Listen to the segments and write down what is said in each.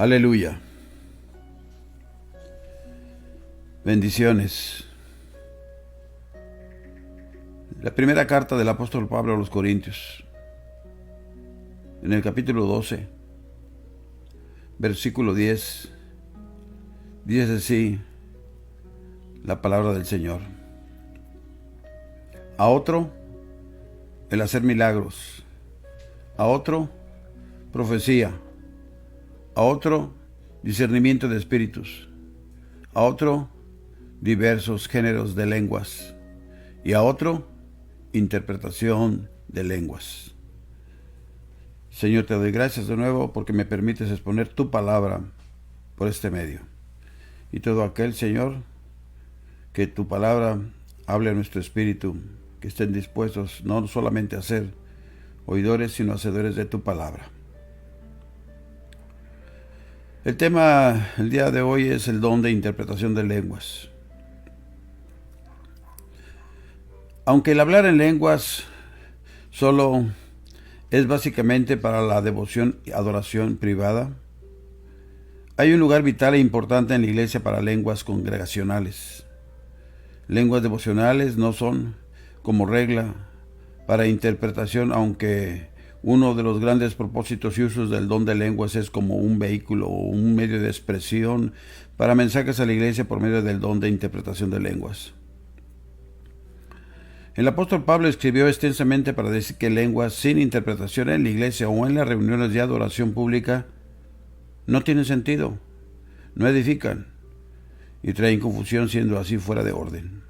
Aleluya. Bendiciones. La primera carta del apóstol Pablo a los Corintios, en el capítulo 12, versículo 10, dice así la palabra del Señor. A otro, el hacer milagros. A otro, profecía. A otro, discernimiento de espíritus. A otro, diversos géneros de lenguas. Y a otro, interpretación de lenguas. Señor, te doy gracias de nuevo porque me permites exponer tu palabra por este medio. Y todo aquel, Señor, que tu palabra hable a nuestro espíritu, que estén dispuestos no solamente a ser oidores, sino hacedores de tu palabra. El tema el día de hoy es el don de interpretación de lenguas. Aunque el hablar en lenguas solo es básicamente para la devoción y adoración privada, hay un lugar vital e importante en la iglesia para lenguas congregacionales. Lenguas devocionales no son, como regla, para interpretación, aunque uno de los grandes propósitos y usos del don de lenguas es como un vehículo o un medio de expresión para mensajes a la iglesia por medio del don de interpretación de lenguas. El apóstol Pablo escribió extensamente para decir que lenguas sin interpretación en la iglesia o en las reuniones de adoración pública no tienen sentido, no edifican y traen confusión, siendo así fuera de orden.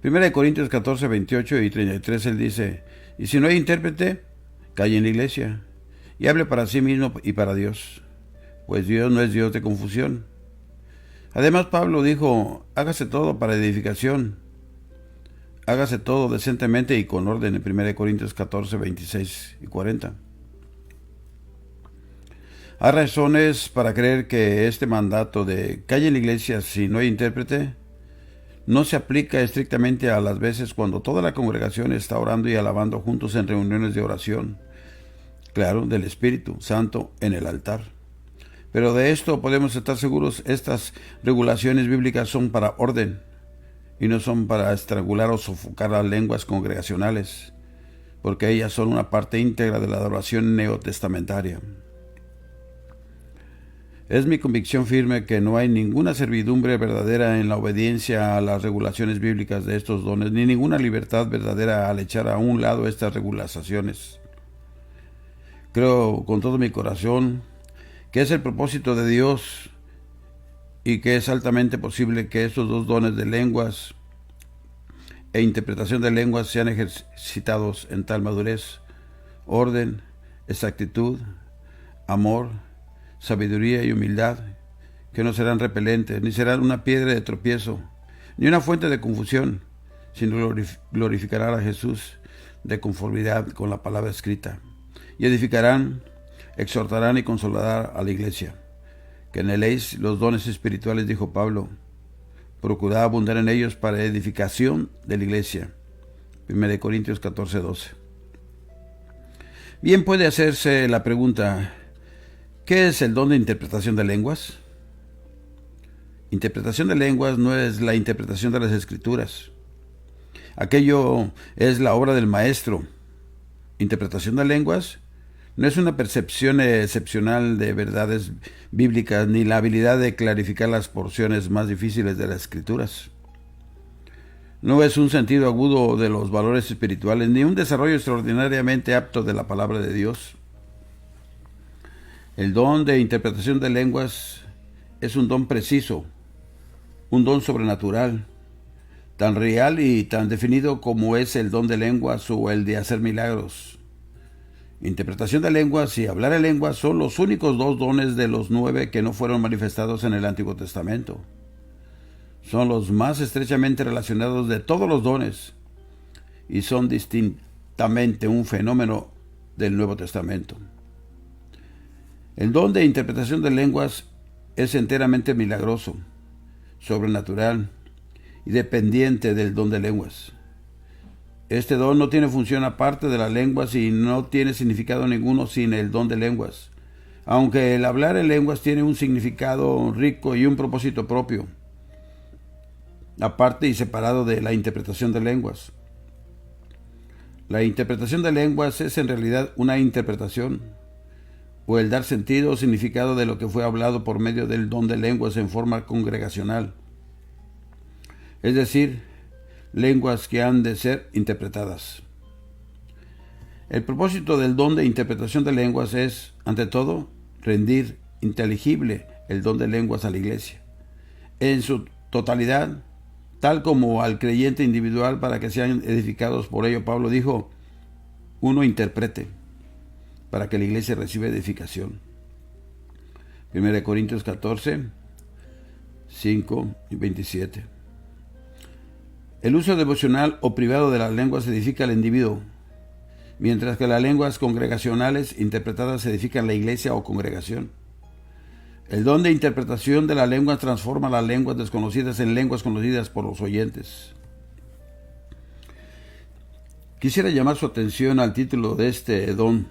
1 Corintios 14, 28 y 33 él dice: y si no hay intérprete, calle en la iglesia y hable para sí mismo y para Dios, pues Dios no es Dios de confusión. Además, Pablo dijo: hágase todo para edificación, hágase todo decentemente y con orden, en 1 Corintios 14, 26 y 40. Hay razones para creer que este mandato de calle en la iglesia si no hay intérprete no se aplica estrictamente a las veces cuando toda la congregación está orando y alabando juntos en reuniones de oración, claro, del Espíritu Santo en el altar. Pero de esto podemos estar seguros: estas regulaciones bíblicas son para orden y no son para estrangular o sofocar las lenguas congregacionales, porque ellas son una parte íntegra de la adoración neotestamentaria. Es mi convicción firme que no hay ninguna servidumbre verdadera en la obediencia a las regulaciones bíblicas de estos dones, ni ninguna libertad verdadera al echar a un lado estas regulaciones. Creo con todo mi corazón que es el propósito de Dios y que es altamente posible que estos dos dones de lenguas e interpretación de lenguas sean ejercitados en tal madurez, orden, exactitud, amor, sabiduría y humildad, que no serán repelentes, ni serán una piedra de tropiezo, ni una fuente de confusión, sino glorificarán a Jesús de conformidad con la palabra escrita, y edificarán, exhortarán y consolarán a la iglesia. Que anheléis los dones espirituales, dijo Pablo, procurad abundar en ellos para edificación de la iglesia. 1 Corintios 14, 12. Bien puede hacerse la pregunta: ¿qué es el don de interpretación de lenguas? Interpretación de lenguas no es la interpretación de las Escrituras. Aquello es la obra del maestro. Interpretación de lenguas no es una percepción excepcional de verdades bíblicas, ni la habilidad de clarificar las porciones más difíciles de las Escrituras. No es un sentido agudo de los valores espirituales, ni un desarrollo extraordinariamente apto de la palabra de Dios. El don de interpretación de lenguas es un don preciso, un don sobrenatural, tan real y tan definido como es el don de lenguas o el de hacer milagros. Interpretación de lenguas y hablar en lenguas son los únicos dos dones de los 9 que no fueron manifestados en el Antiguo Testamento. Son los más estrechamente relacionados de todos los dones y son distintamente un fenómeno del Nuevo Testamento. El don de interpretación de lenguas es enteramente milagroso, sobrenatural y dependiente del don de lenguas. Este don no tiene función aparte de las lenguas y no tiene significado ninguno sin el don de lenguas. aunque el hablar en lenguas tiene un significado rico y un propósito propio, aparte y separado de la interpretación de lenguas. La interpretación de lenguas es en realidad una interpretación, o el dar sentido o significado de lo que fue hablado por medio del don de lenguas en forma congregacional, es decir, lenguas que han de ser interpretadas. El propósito del don de interpretación de lenguas es, ante todo, rendir inteligible el don de lenguas a la iglesia, en su totalidad, tal como al creyente individual, para que sean edificados. Por ello Pablo dijo: uno interprete, para que la iglesia reciba edificación. 1 Corintios 14, 5 y 27. El uso devocional o privado de las lenguas edifica al individuo, mientras que las lenguas congregacionales interpretadas edifican la iglesia o congregación. El don de interpretación de la lengua transforma las lenguas desconocidas en lenguas conocidas por los oyentes. Quisiera llamar su atención al título de este don.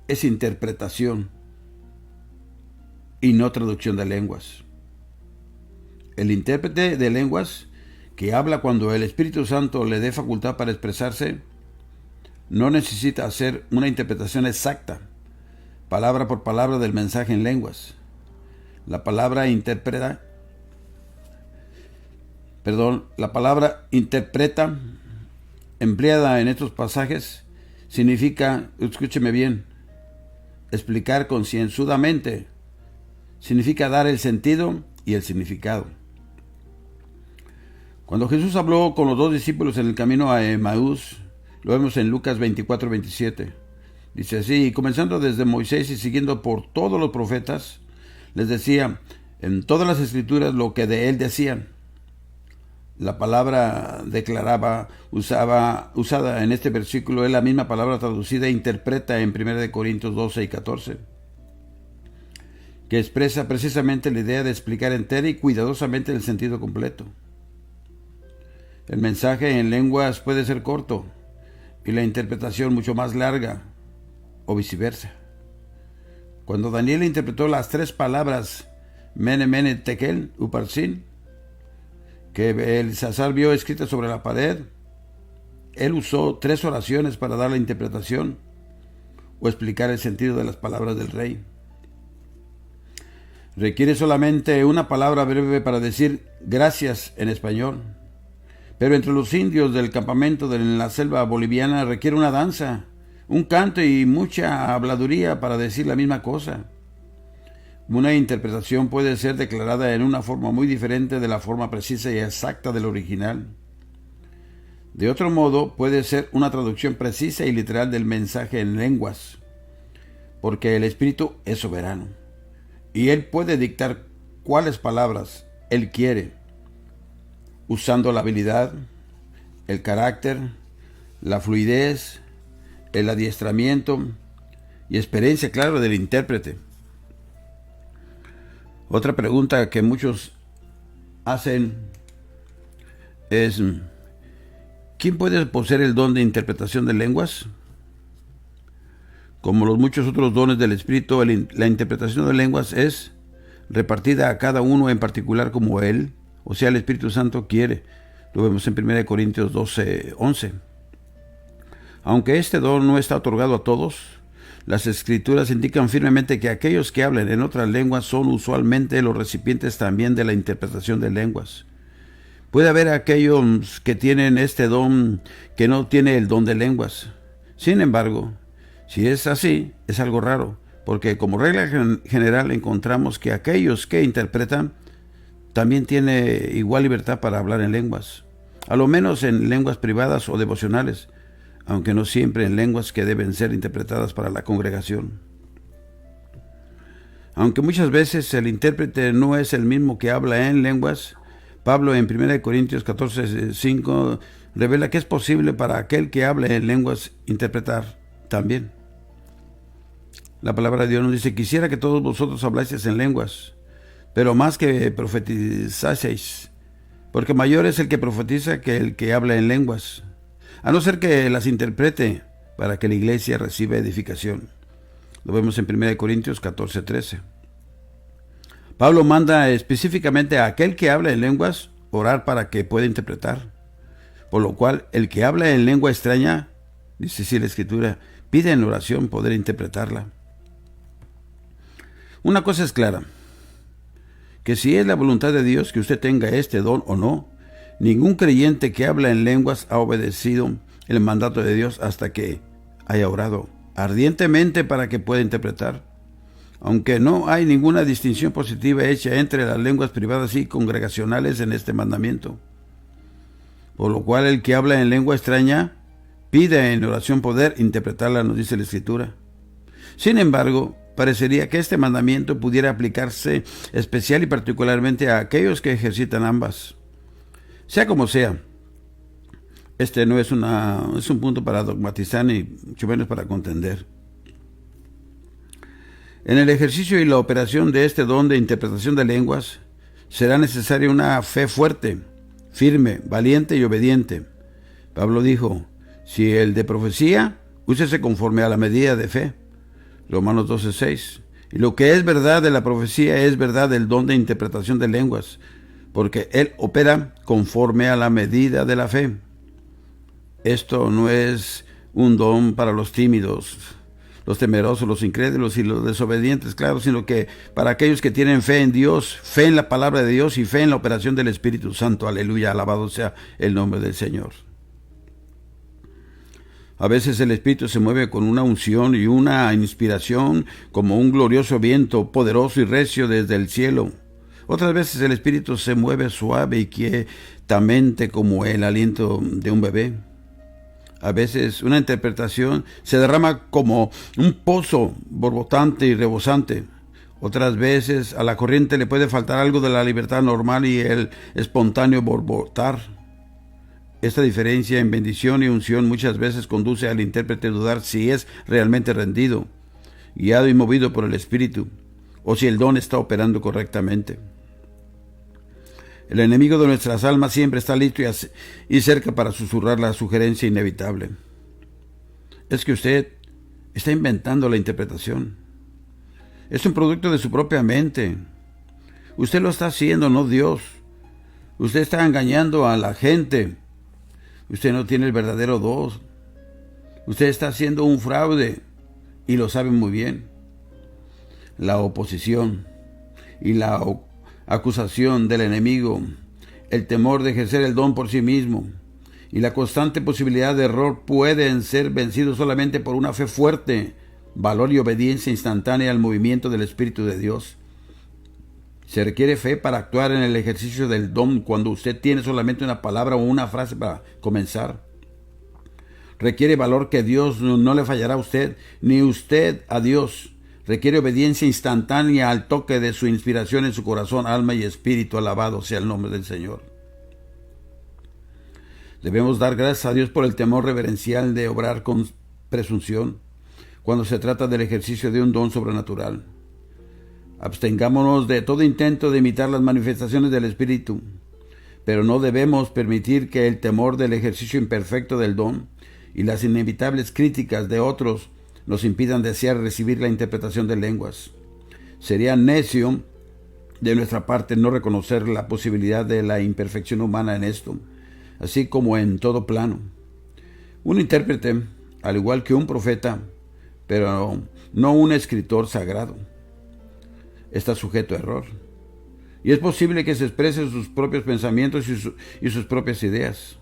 Es interpretación y no traducción de lenguas. El intérprete de lenguas, que habla cuando el Espíritu Santo le dé facultad para expresarse, no necesita hacer una interpretación exacta, palabra por palabra, del mensaje en lenguas. La palabra interpreta, empleada en estos pasajes, significa, escúcheme bien, explicar concienzudamente, significa dar el sentido y el significado. Cuando Jesús habló con los dos discípulos en el camino a Emaús, lo vemos en Lucas 24-27. Dice así: comenzando desde Moisés y siguiendo por todos los profetas, les decía en todas las escrituras lo que de él decían. La palabra usada en este versículo es la misma palabra traducida e interpreta en 1 Corintios 12 y 14, que expresa precisamente la idea de explicar entera y cuidadosamente el sentido completo. El mensaje en lenguas puede ser corto y la interpretación mucho más larga, o viceversa. Cuando Daniel interpretó las tres palabras Mene, Mene, Tekel, Uparsin, que Belsasar vio escritas sobre la pared, él usó tres oraciones para dar la interpretación o explicar el sentido de las palabras del rey. Requiere solamente una palabra breve para decir gracias en español, pero entre los indios del campamento de la selva boliviana requiere una danza, un canto y mucha habladuría para decir la misma cosa. Una interpretación puede ser declarada en una forma muy diferente de la forma precisa y exacta del original. De otro modo, puede ser una traducción precisa y literal del mensaje en lenguas, porque el Espíritu es soberano y Él puede dictar cuáles palabras Él quiere, usando la habilidad, el carácter, la fluidez, el adiestramiento y experiencia, claro, del intérprete. Otra pregunta que muchos hacen es: ¿quién puede poseer el don de interpretación de lenguas? Como los muchos otros dones del Espíritu, la interpretación de lenguas es repartida a cada uno en particular como Él, o sea, el Espíritu Santo quiere. Lo vemos en 1 Corintios 12, 11. Aunque este don no está otorgado a todos, las Escrituras indican firmemente que aquellos que hablan en otras lenguas son usualmente los recipientes también de la interpretación de lenguas. Puede haber aquellos que tienen este don que no tiene el don de lenguas. Sin embargo, si es así, es algo raro, porque como regla general encontramos que aquellos que interpretan también tienen igual libertad para hablar en lenguas, a lo menos en lenguas privadas o devocionales, aunque no siempre en lenguas que deben ser interpretadas para la congregación. Aunque muchas veces el intérprete no es el mismo que habla en lenguas, Pablo en 1 Corintios 14, 5 revela que es posible para aquel que habla en lenguas interpretar también. La palabra de Dios nos dice: quisiera que todos vosotros hablaseis en lenguas, pero más que profetizaseis, porque mayor es el que profetiza que el que habla en lenguas, a no ser que las interprete para que la iglesia reciba edificación. Lo vemos en 1 Corintios 14:13. Pablo manda específicamente a aquel que habla en lenguas orar para que pueda interpretar. Por lo cual, el que habla en lengua extraña, dice así la Escritura, pide en oración poder interpretarla. Una cosa es clara, que si es la voluntad de Dios que usted tenga este don o no, ningún creyente que habla en lenguas ha obedecido el mandato de Dios hasta que haya orado ardientemente para que pueda interpretar. Aunque no hay ninguna distinción positiva hecha entre las lenguas privadas y congregacionales en este mandamiento. Por lo cual el que habla en lengua extraña pide en oración poder interpretarla, nos dice la Escritura. Sin embargo, parecería que este mandamiento pudiera aplicarse especial y particularmente a aquellos que ejercitan ambas. Sea como sea, este no es un punto para dogmatizar ni mucho menos para contender. En el ejercicio y la operación de este don de interpretación de lenguas, será necesaria una fe fuerte, firme, valiente y obediente. Pablo dijo, si el de profecía, úsese conforme a la medida de fe. Romanos 12:6. Y lo que es verdad de la profecía es verdad del don de interpretación de lenguas, porque él opera conforme a la medida de la fe. Esto no es un don para los tímidos, los temerosos, los incrédulos y los desobedientes, claro, sino que para aquellos que tienen fe en Dios, fe en la palabra de Dios y fe en la operación del Espíritu Santo. Aleluya, alabado sea el nombre del Señor. A veces el Espíritu se mueve con una unción y una inspiración como un glorioso viento poderoso y recio desde el cielo. Otras veces el Espíritu se mueve suave y quietamente como el aliento de un bebé. A veces una interpretación se derrama como un pozo borbotante y rebosante. Otras veces a la corriente le puede faltar algo de la libertad normal y el espontáneo borbotar. Esta diferencia en bendición y unción muchas veces conduce al intérprete a dudar si es realmente rendido, guiado y movido por el Espíritu, o si el don está operando correctamente. El enemigo de nuestras almas siempre está listo y cerca para susurrar la sugerencia inevitable. Es que usted está inventando la interpretación. Es un producto de su propia mente. Usted lo está haciendo, no Dios. Usted está engañando a la gente. Usted no tiene el verdadero don. Usted está haciendo un fraude y lo sabe muy bien. La oposición y la acusación del enemigo, el temor de ejercer el don por sí mismo y la constante posibilidad de error pueden ser vencidos solamente por una fe fuerte, valor y obediencia instantánea al movimiento del Espíritu de Dios. Se requiere fe para actuar en el ejercicio del don cuando usted tiene solamente una palabra o una frase para comenzar. Requiere valor que Dios no le fallará a usted, ni usted a Dios. Requiere obediencia instantánea al toque de su inspiración en su corazón, alma y espíritu. Alabado sea el nombre del Señor. Debemos dar gracias a Dios por el temor reverencial de obrar con presunción cuando se trata del ejercicio de un don sobrenatural. Abstengámonos de todo intento de imitar las manifestaciones del Espíritu, pero no debemos permitir que el temor del ejercicio imperfecto del don y las inevitables críticas de otros nos impidan desear recibir la interpretación de lenguas. Sería necio de nuestra parte no reconocer la posibilidad de la imperfección humana en esto, así como en todo plano. Un intérprete, al igual que un profeta, pero no un escritor sagrado, está sujeto a error. Y es posible que se expresen sus propios pensamientos y sus propias ideas.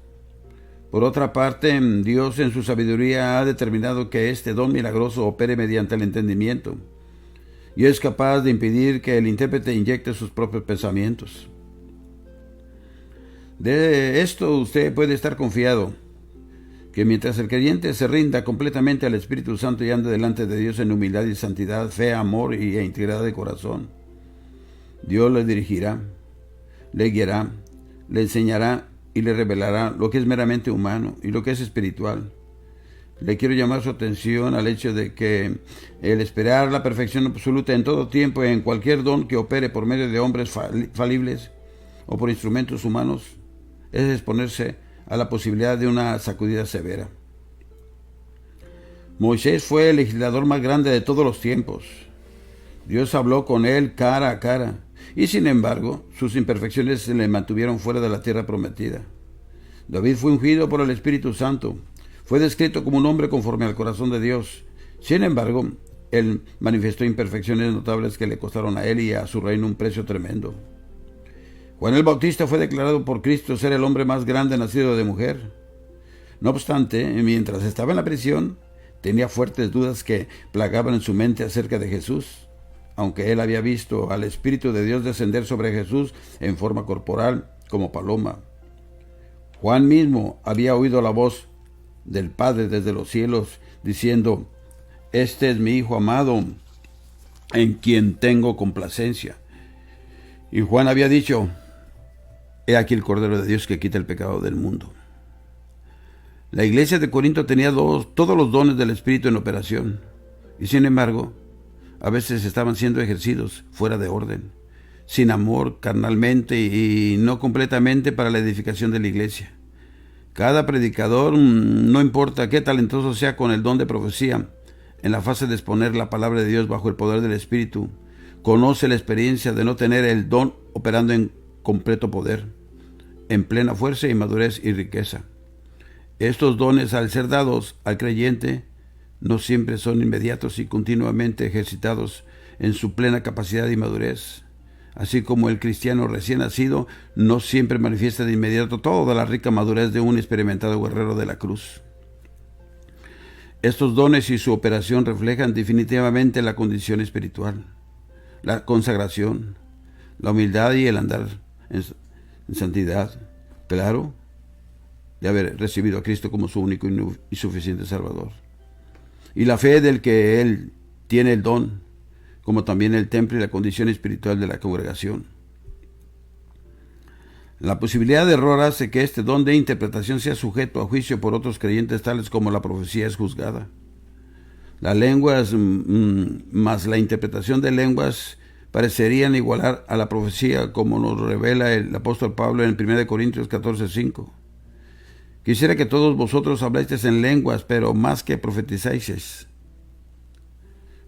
Por otra parte, Dios en su sabiduría ha determinado que este don milagroso opere mediante el entendimiento y es capaz de impedir que el intérprete inyecte sus propios pensamientos. De esto usted puede estar confiado, que mientras el creyente se rinda completamente al Espíritu Santo y ande delante de Dios en humildad y santidad, fe, amor e integridad de corazón, Dios le dirigirá, le guiará, le enseñará y le revelará lo que es meramente humano y lo que es espiritual. Le quiero llamar su atención al hecho de que el esperar la perfección absoluta en todo tiempo en cualquier don que opere por medio de hombres falibles o por instrumentos humanos es exponerse a la posibilidad de una sacudida severa. Moisés fue el legislador más grande de todos los tiempos. Dios habló con él cara a cara, y sin embargo, sus imperfecciones se le mantuvieron fuera de la tierra prometida. David fue ungido por el Espíritu Santo. Fue descrito como un hombre conforme al corazón de Dios. Sin embargo, él manifestó imperfecciones notables que le costaron a él y a su reino un precio tremendo. Juan el Bautista fue declarado por Cristo ser el hombre más grande nacido de mujer. No obstante, mientras estaba en la prisión, tenía fuertes dudas que plagaban en su mente acerca de Jesús. Aunque él había visto al Espíritu de Dios descender sobre Jesús en forma corporal, como paloma. Juan mismo había oído la voz del Padre desde los cielos, diciendo: «Este es mi Hijo amado, en quien tengo complacencia». Y Juan había dicho: «He aquí el Cordero de Dios que quita el pecado del mundo». La iglesia de Corinto tenía todos los dones del Espíritu en operación, y sin embargo, a veces estaban siendo ejercidos fuera de orden, sin amor, carnalmente y no completamente para la edificación de la iglesia. Cada predicador, no importa qué talentoso sea con el don de profecía, en la fase de exponer la palabra de Dios bajo el poder del Espíritu, conoce la experiencia de no tener el don operando en completo poder, en plena fuerza y madurez y riqueza. Estos dones, al ser dados al creyente, no siempre son inmediatos y continuamente ejercitados en su plena capacidad y madurez. Así como el cristiano recién nacido no siempre manifiesta de inmediato toda la rica madurez de un experimentado guerrero de la cruz. Estos dones y su operación reflejan definitivamente la condición espiritual, la consagración, la humildad y el andar en santidad, claro, de haber recibido a Cristo como su único y suficiente Salvador. Y la fe del que Él tiene el don, como también el temple y la condición espiritual de la congregación. La posibilidad de error hace que este don de interpretación sea sujeto a juicio por otros creyentes, tales como la profecía es juzgada. Las lenguas más la interpretación de lenguas parecerían igualar a la profecía, como nos revela el apóstol Pablo en 1 Corintios 14:5. Quisiera que todos vosotros hablasteis en lenguas, pero más que profetizáis.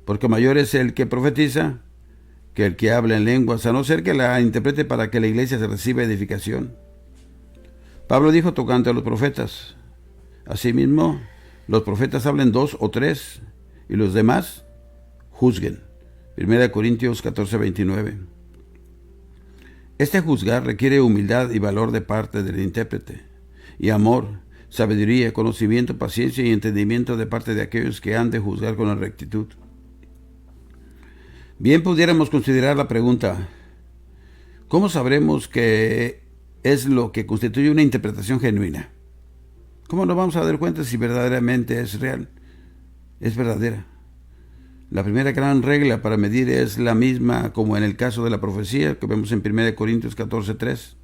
Porque mayor es el que profetiza que el que habla en lenguas, a no ser que la interprete para que la iglesia se reciba edificación. Pablo dijo tocante a los profetas: asimismo, los profetas hablen 2 o 3, y los demás juzguen. 1 Corintios 14:29. Este juzgar requiere humildad y valor de parte del intérprete, y amor, sabiduría, conocimiento, paciencia y entendimiento de parte de aquellos que han de juzgar con la rectitud. Bien pudiéramos considerar la pregunta: ¿cómo sabremos qué es lo que constituye una interpretación genuina? ¿Cómo nos vamos a dar cuenta si verdaderamente es real, es verdadera? La primera gran regla para medir es la misma como en el caso de la profecía, que vemos en 1 Corintios 14:3.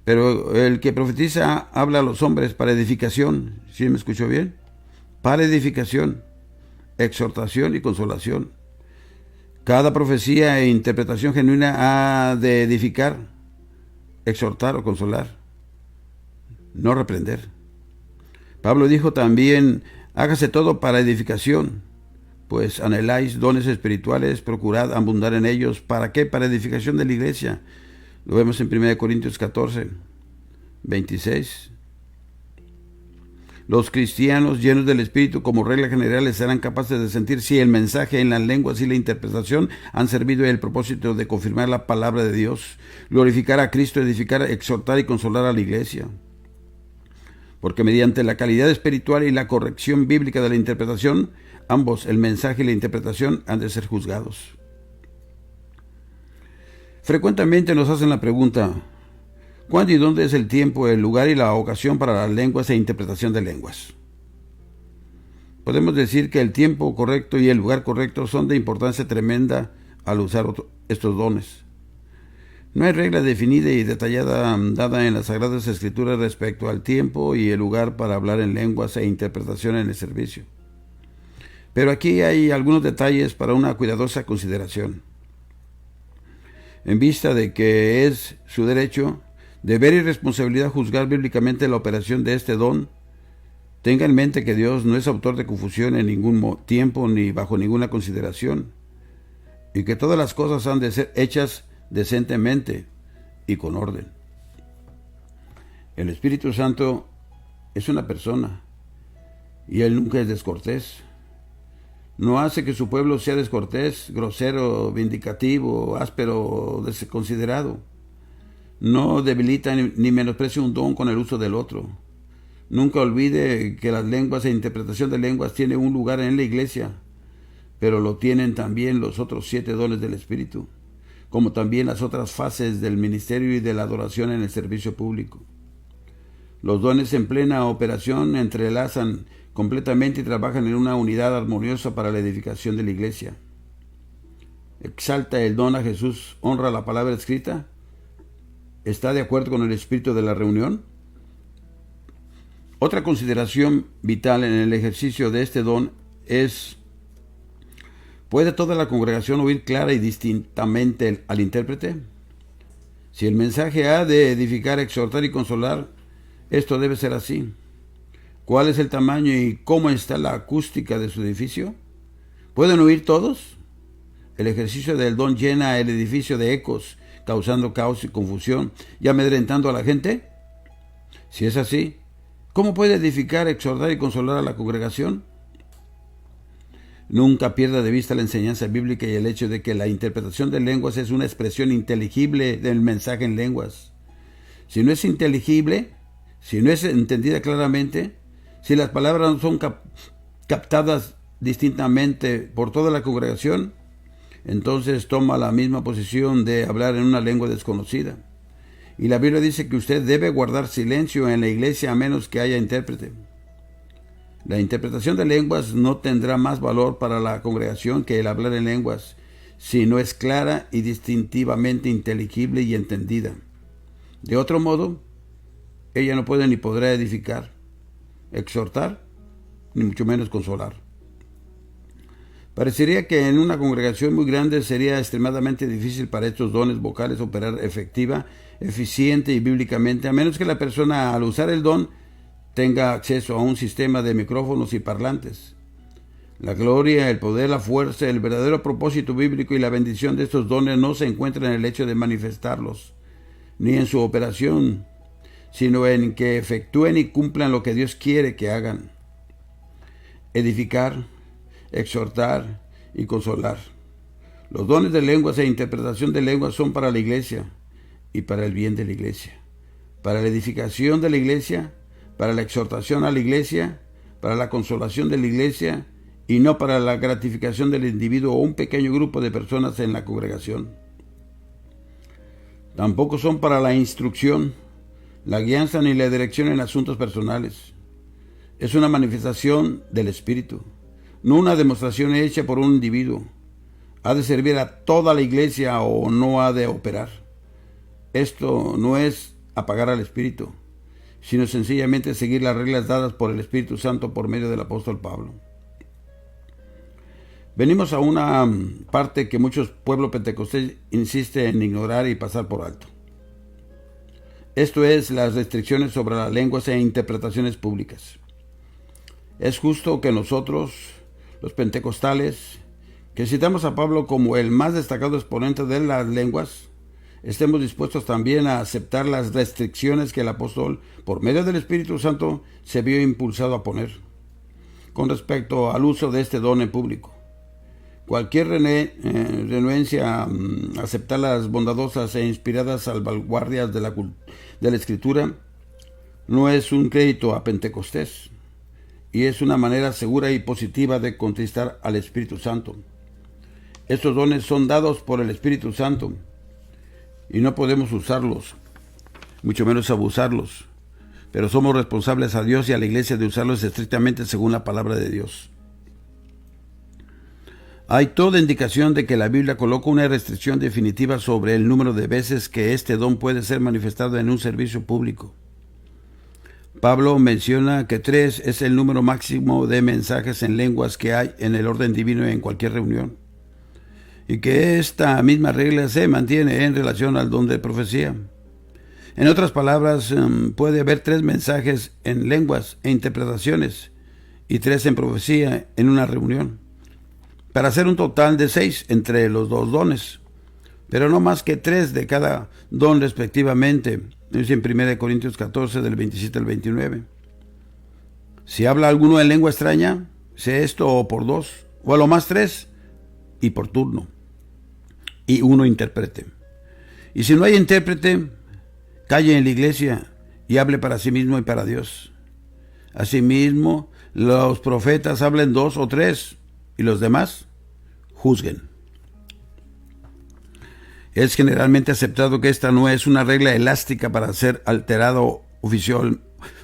Pero el que profetiza habla a los hombres para edificación. ¿Sí me escuchó bien? Para edificación, exhortación y consolación. Cada profecía e interpretación genuina ha de edificar, exhortar o consolar, no reprender. Pablo dijo también: hágase todo para edificación, pues anheláis dones espirituales, procurad abundar en ellos. ¿Para qué? Para edificación de la iglesia. Lo vemos en 1 Corintios 14:26. Los cristianos llenos del Espíritu, como regla general, serán capaces de sentir si el mensaje en las lenguas y la interpretación han servido el propósito de confirmar la palabra de Dios, glorificar a Cristo, edificar, exhortar y consolar a la iglesia. Porque mediante la calidad espiritual y la corrección bíblica de la interpretación, ambos, el mensaje y la interpretación, han de ser juzgados. Frecuentemente nos hacen la pregunta: ¿cuándo y dónde es el tiempo, el lugar y la ocasión para las lenguas e interpretación de lenguas? Podemos decir que el tiempo correcto y el lugar correcto son de importancia tremenda al usar estos dones. No hay regla definida y detallada dada en las Sagradas Escrituras respecto al tiempo y el lugar para hablar en lenguas e interpretación en el servicio. Pero aquí hay algunos detalles para una cuidadosa consideración. En vista de que es su derecho, deber y responsabilidad juzgar bíblicamente la operación de este don, Tenga en mente que Dios no es autor de confusión en ningún tiempo ni bajo ninguna consideración, y que todas las cosas han de ser hechas decentemente y con orden. El Espíritu Santo es una persona, y Él nunca es descortés. No hace que su pueblo sea descortés, grosero, vindicativo, áspero o desconsiderado. No debilita ni menosprecia un don con el uso del otro. Nunca olvide que las lenguas e interpretación de lenguas tienen un lugar en la iglesia, pero lo tienen también los otros 7 dones del Espíritu, como también las otras fases del ministerio y de la adoración en el servicio público. Los dones en plena operación entrelazan completamente y trabajan en una unidad armoniosa para la edificación de la iglesia. Exalta el don a Jesús, honra la palabra escrita. ¿Está de acuerdo con el espíritu de la reunión? Otra consideración vital en el ejercicio de este don es: ¿puede toda la congregación oír clara y distintamente al intérprete? Si el mensaje ha de edificar, exhortar y consolar, esto debe ser así. ¿Cuál es el tamaño y cómo está la acústica de su edificio? ¿Pueden oír todos? El ejercicio del don llena el edificio de ecos, causando caos y confusión y amedrentando a la gente. Si es así, ¿cómo puede edificar, exhortar y consolar a la congregación? Nunca pierda de vista la enseñanza bíblica y el hecho de que la interpretación de lenguas es una expresión inteligible del mensaje en lenguas. Si no es inteligible, si no es entendida claramente, si las palabras no son captadas distintamente por toda la congregación, entonces toma la misma posición de hablar en una lengua desconocida. Y la Biblia dice que usted debe guardar silencio en la iglesia a menos que haya intérprete. La interpretación de lenguas no tendrá más valor para la congregación que el hablar en lenguas, si no es clara y distintivamente inteligible y entendida. De otro modo, ella no puede ni podrá edificar, exhortar, ni mucho menos consolar. Parecería que en una congregación muy grande sería extremadamente difícil para estos dones vocales operar efectiva, eficiente y bíblicamente, a menos que la persona, al usar el don, tenga acceso a un sistema de micrófonos y parlantes. La gloria, el poder, la fuerza, el verdadero propósito bíblico y la bendición de estos dones no se encuentran en el hecho de manifestarlos, ni en su operación, sino en que efectúen y cumplan lo que Dios quiere que hagan: edificar, exhortar y consolar. Los dones de lenguas e interpretación de lenguas son para la iglesia y para el bien de la iglesia, para la edificación de la iglesia, para la exhortación a la iglesia, para la consolación de la iglesia, y no para la gratificación del individuo o un pequeño grupo de personas en la congregación. Tampoco son para la instrucción, la guianza ni la dirección en asuntos personales. Es una manifestación del Espíritu, no una demostración hecha por un individuo. ¿Ha de servir a toda la iglesia o no ha de operar? Esto no es apagar al Espíritu, sino sencillamente seguir las reglas dadas por el Espíritu Santo por medio del apóstol Pablo. Venimos a una parte que muchos pueblos pentecostés insisten en ignorar y pasar por alto. Esto es las restricciones sobre las lenguas e interpretaciones públicas. Es justo que nosotros, los pentecostales, que citamos a Pablo como el más destacado exponente de las lenguas, estemos dispuestos también a aceptar las restricciones que el apóstol, por medio del Espíritu Santo, se vio impulsado a poner con respecto al uso de este don en público. Cualquier renuencia a aceptar las bondadosas e inspiradas salvaguardias de la Escritura no es un crédito a Pentecostés, y es una manera segura y positiva de contristar al Espíritu Santo. Estos dones son dados por el Espíritu Santo y no podemos usarlos, mucho menos abusarlos, pero somos responsables a Dios y a la iglesia de usarlos estrictamente según la palabra de Dios. Hay toda indicación de que la Biblia coloca una restricción definitiva sobre el número de veces que este don puede ser manifestado en un servicio público. Pablo menciona que 3 es el número máximo de mensajes en lenguas que hay en el orden divino en cualquier reunión, y que esta misma regla se mantiene en relación al don de profecía. En otras palabras, puede haber 3 mensajes en lenguas e interpretaciones y 3 en profecía en una reunión, para hacer un total de 6 entre los 2 dones, pero no más que 3 de cada don respectivamente. Dice en 1 Corintios 14, del 27 al 29. Si habla alguno en lengua extraña, sea esto o por 2, o a lo más 3, y por turno, y uno intérprete. Y si no hay intérprete, calle en la iglesia y hable para sí mismo y para Dios. Asimismo, los profetas hablen 2 o 3, y los demás juzguen. Es generalmente aceptado que esta no es una regla elástica para ser alterado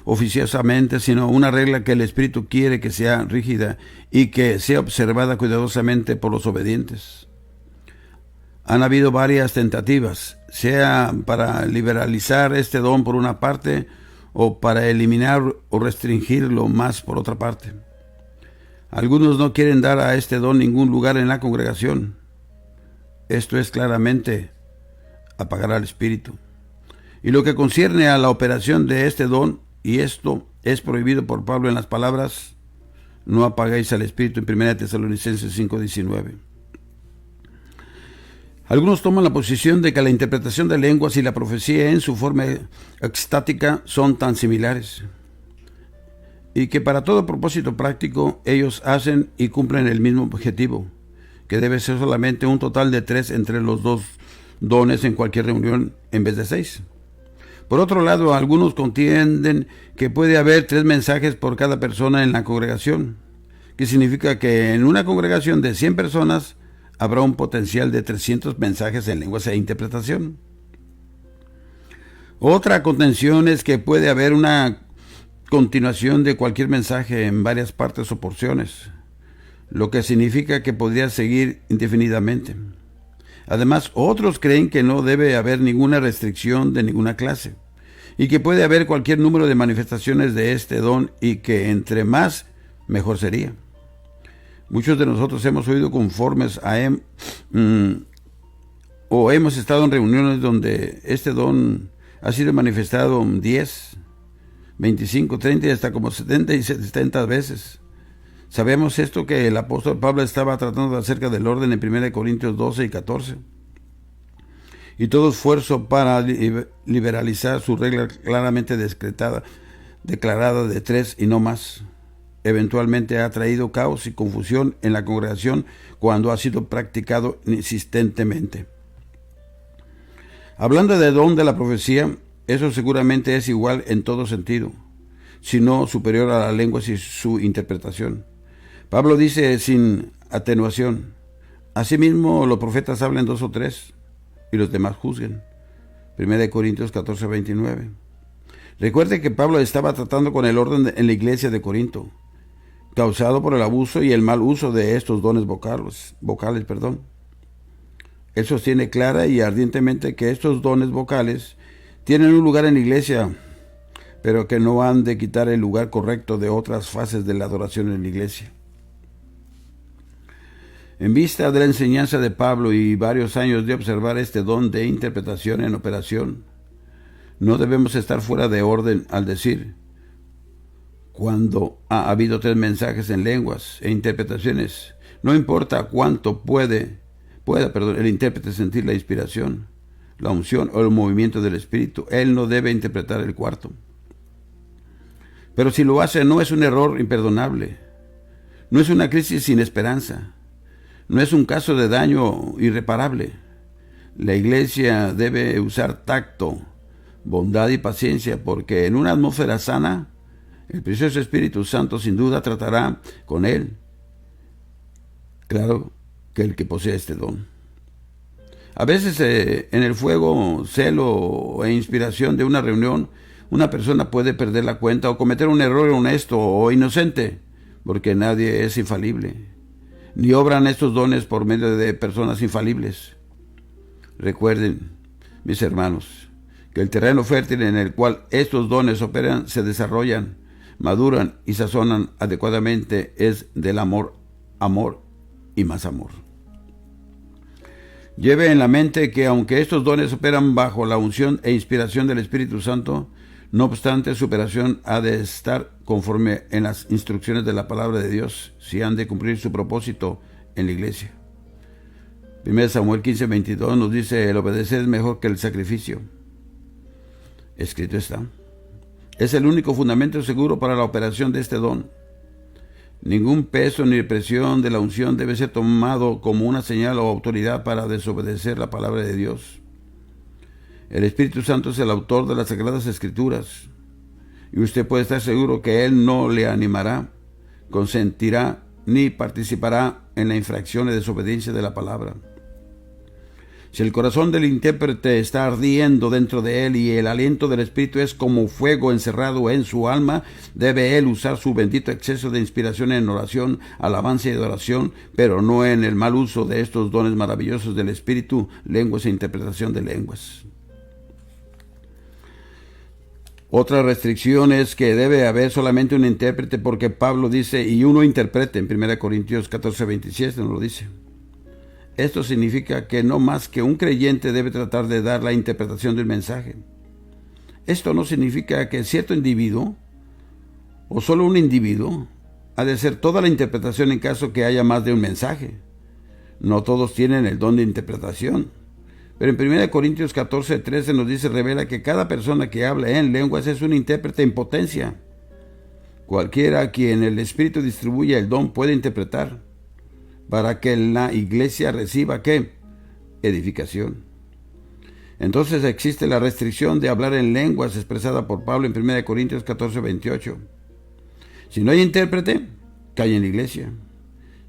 oficiosamente, sino una regla que el Espíritu quiere que sea rígida y que sea observada cuidadosamente por los obedientes. Han habido varias tentativas, sea para liberalizar este don por una parte o para eliminar o restringirlo más por otra parte. Algunos no quieren dar a este don ningún lugar en la congregación. Esto es claramente apagar al Espíritu. Y lo que concierne a la operación de este don, y esto es prohibido por Pablo en las palabras: no apaguéis al Espíritu, en 1 Tesalonicenses 5:19. Algunos toman la posición de que la interpretación de lenguas y la profecía en su forma extática son tan similares, y que para todo propósito práctico ellos hacen y cumplen el mismo objetivo, que debe ser solamente un total de 3 entre los 2 dones en cualquier reunión en vez de 6. Por otro lado, algunos contienden que puede haber 3 mensajes por cada persona en la congregación, que significa que en una congregación de 100 personas habrá un potencial de 300 mensajes en lenguas e interpretación. Otra contención es que puede haber una continuación de cualquier mensaje en varias partes o porciones, lo que significa que podría seguir indefinidamente. Además, otros creen que no debe haber ninguna restricción de ninguna clase, y que puede haber cualquier número de manifestaciones de este don, y que entre más, mejor sería. Muchos de nosotros hemos oído conformes a o hemos estado en reuniones donde este don ha sido manifestado 10, 25, 30 y hasta como 70 y 70 veces. Sabemos esto que el apóstol Pablo estaba tratando acerca del orden en 1 Corintios 12 y 14. Y todo esfuerzo para liberalizar su regla claramente declarada de 3 y no más, eventualmente ha traído caos y confusión en la congregación cuando ha sido practicado insistentemente. Hablando de don de la profecía, eso seguramente es igual en todo sentido, si no superior a las lenguas y su interpretación. Pablo dice sin atenuación: asimismo los profetas hablen 2 o 3, y los demás juzguen. 1 Corintios 14, 29. Recuerde que Pablo estaba tratando con el orden en la iglesia de Corinto, causado por el abuso y el mal uso de estos dones vocales. Él sostiene clara y ardientemente que estos dones vocales tienen un lugar en la iglesia, pero que no han de quitar el lugar correcto de otras fases de la adoración en la iglesia. En vista de la enseñanza de Pablo y varios años de observar este don de interpretación en operación, no debemos estar fuera de orden al decir: cuando ha habido 3 mensajes en lenguas e interpretaciones, no importa cuánto pueda el intérprete sentir la inspiración, la unción o el movimiento del Espíritu, él no debe interpretar el cuarto. Pero si lo hace, no es un error imperdonable, no es una crisis sin esperanza, no es un caso de daño irreparable. La iglesia debe usar tacto, bondad y paciencia, porque en una atmósfera sana, el precioso Espíritu Santo sin duda tratará con él. Claro que el que posee este don. A veces en el fuego, celo e inspiración de una reunión, una persona puede perder la cuenta o cometer un error honesto o inocente, porque nadie es infalible, ni obran estos dones por medio de personas infalibles. Recuerden, mis hermanos, que el terreno fértil en el cual estos dones operan se desarrollan, maduran y sazonan adecuadamente es del amor y más amor. Lleve en la mente que aunque estos dones operan bajo la unción e inspiración del Espíritu Santo, no obstante su operación ha de estar conforme en las instrucciones de la palabra de Dios, si han de cumplir su propósito en la iglesia. 1 Samuel 15:22 nos dice: el obedecer es mejor que el sacrificio. Escrito está. Es el único fundamento seguro para la operación de este don. Ningún peso ni presión de la unción debe ser tomado como una señal o autoridad para desobedecer la palabra de Dios. El Espíritu Santo es el autor de las Sagradas Escrituras, y usted puede estar seguro que Él no le animará, consentirá ni participará en la infracción y desobediencia de la palabra. Si el corazón del intérprete está ardiendo dentro de él y el aliento del Espíritu es como fuego encerrado en su alma, debe él usar su bendito exceso de inspiración en oración, alabanza y adoración, pero no en el mal uso de estos dones maravillosos del Espíritu, lenguas e interpretación de lenguas. Otra restricción es que debe haber solamente un intérprete, porque Pablo dice, y uno interprete, en 1 Corintios 14:27 nos lo dice. Esto significa que no más que un creyente debe tratar de dar la interpretación del mensaje. Esto no significa que cierto individuo, o solo un individuo, ha de hacer toda la interpretación en caso que haya más de un mensaje. No todos tienen el don de interpretación. Pero en 1 Corintios 14:13 nos dice, revela que cada persona que habla en lenguas es un intérprete en potencia. Cualquiera a quien el Espíritu distribuya el don puede interpretar, para que la iglesia reciba, ¿qué? Edificación. Entonces existe la restricción de hablar en lenguas expresada por Pablo en 1 Corintios 14:28. Si no hay intérprete, cae en la iglesia.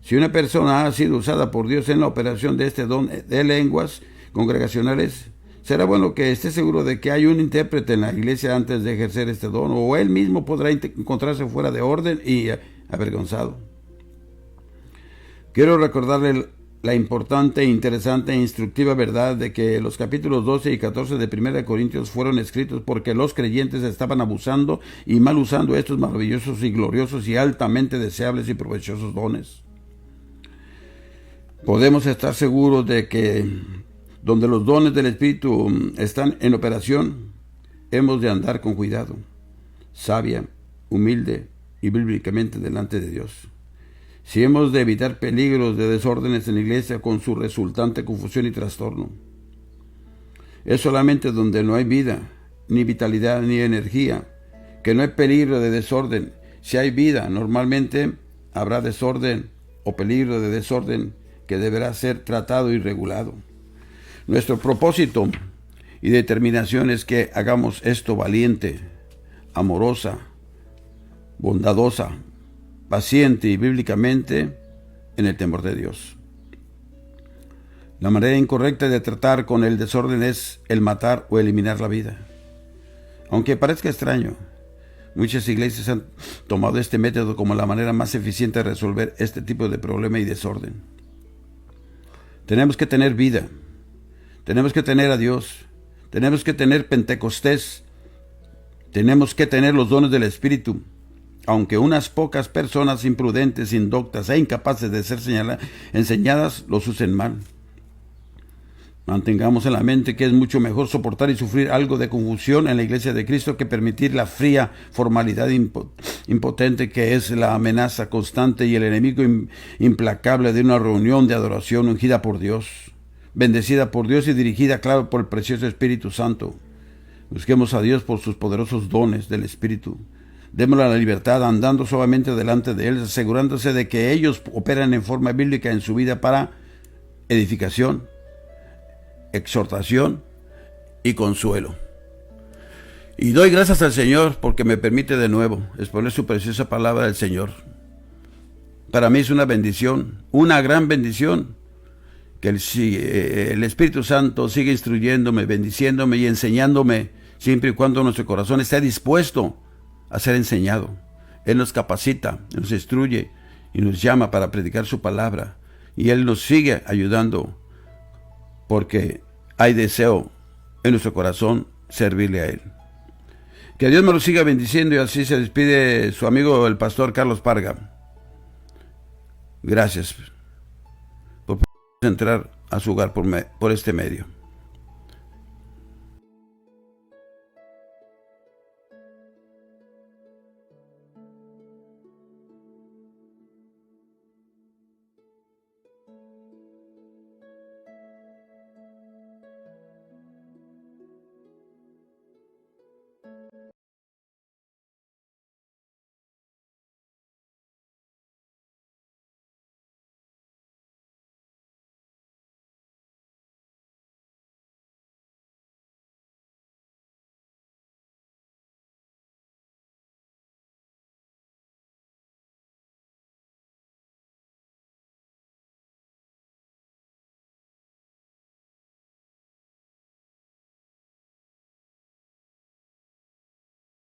Si una persona ha sido usada por Dios en la operación de este don de lenguas congregacionales, será bueno que esté seguro de que hay un intérprete en la iglesia antes de ejercer este don, o él mismo podrá encontrarse fuera de orden y avergonzado. Quiero recordarle la importante, interesante e instructiva verdad de que los capítulos 12 y 14 de 1 Corintios fueron escritos porque los creyentes estaban abusando y mal usando estos maravillosos y gloriosos y altamente deseables y provechosos dones. Podemos estar seguros de que donde los dones del Espíritu están en operación, hemos de andar con cuidado, sabia, humilde y bíblicamente delante de Dios. Si hemos de evitar peligros de desórdenes en la iglesia con su resultante confusión y trastorno. Es solamente donde no hay vida, ni vitalidad, ni energía, que no hay peligro de desorden. Si hay vida, normalmente habrá desorden o peligro de desorden que deberá ser tratado y regulado. Nuestro propósito y determinación es que hagamos esto valiente, amorosa, bondadosa, paciente y bíblicamente en el temor de Dios. La manera incorrecta de tratar con el desorden es el matar o eliminar la vida. Aunque parezca extraño, muchas iglesias han tomado este método como la manera más eficiente de resolver este tipo de problema y desorden. Tenemos que tener vida, tenemos que tener a Dios, tenemos que tener Pentecostés, tenemos que tener los dones del Espíritu. Aunque unas pocas personas imprudentes, indoctas e incapaces de ser enseñadas los usen mal. Mantengamos en la mente que es mucho mejor soportar y sufrir algo de confusión en la iglesia de Cristo que permitir la fría formalidad impotente que es la amenaza constante y el enemigo implacable de una reunión de adoración ungida por Dios, bendecida por Dios y dirigida, claro, por el precioso Espíritu Santo. Busquemos a Dios por sus poderosos dones del Espíritu. Démosle la libertad andando suavemente delante de Él, asegurándose de que ellos operan en forma bíblica en su vida para edificación, exhortación y consuelo. Y doy gracias al Señor porque me permite de nuevo exponer su preciosa palabra del Señor. Para mí es una bendición, una gran bendición, que el Espíritu Santo siga instruyéndome, bendiciéndome y enseñándome, siempre y cuando nuestro corazón esté dispuesto a ser enseñado. Él nos capacita, nos instruye y nos llama para predicar su palabra. Y Él nos sigue ayudando porque hay deseo en nuestro corazón servirle a Él. Que Dios me lo siga bendiciendo y así se despide su amigo el pastor Carlos Parga. Gracias por entrar a su hogar por este medio.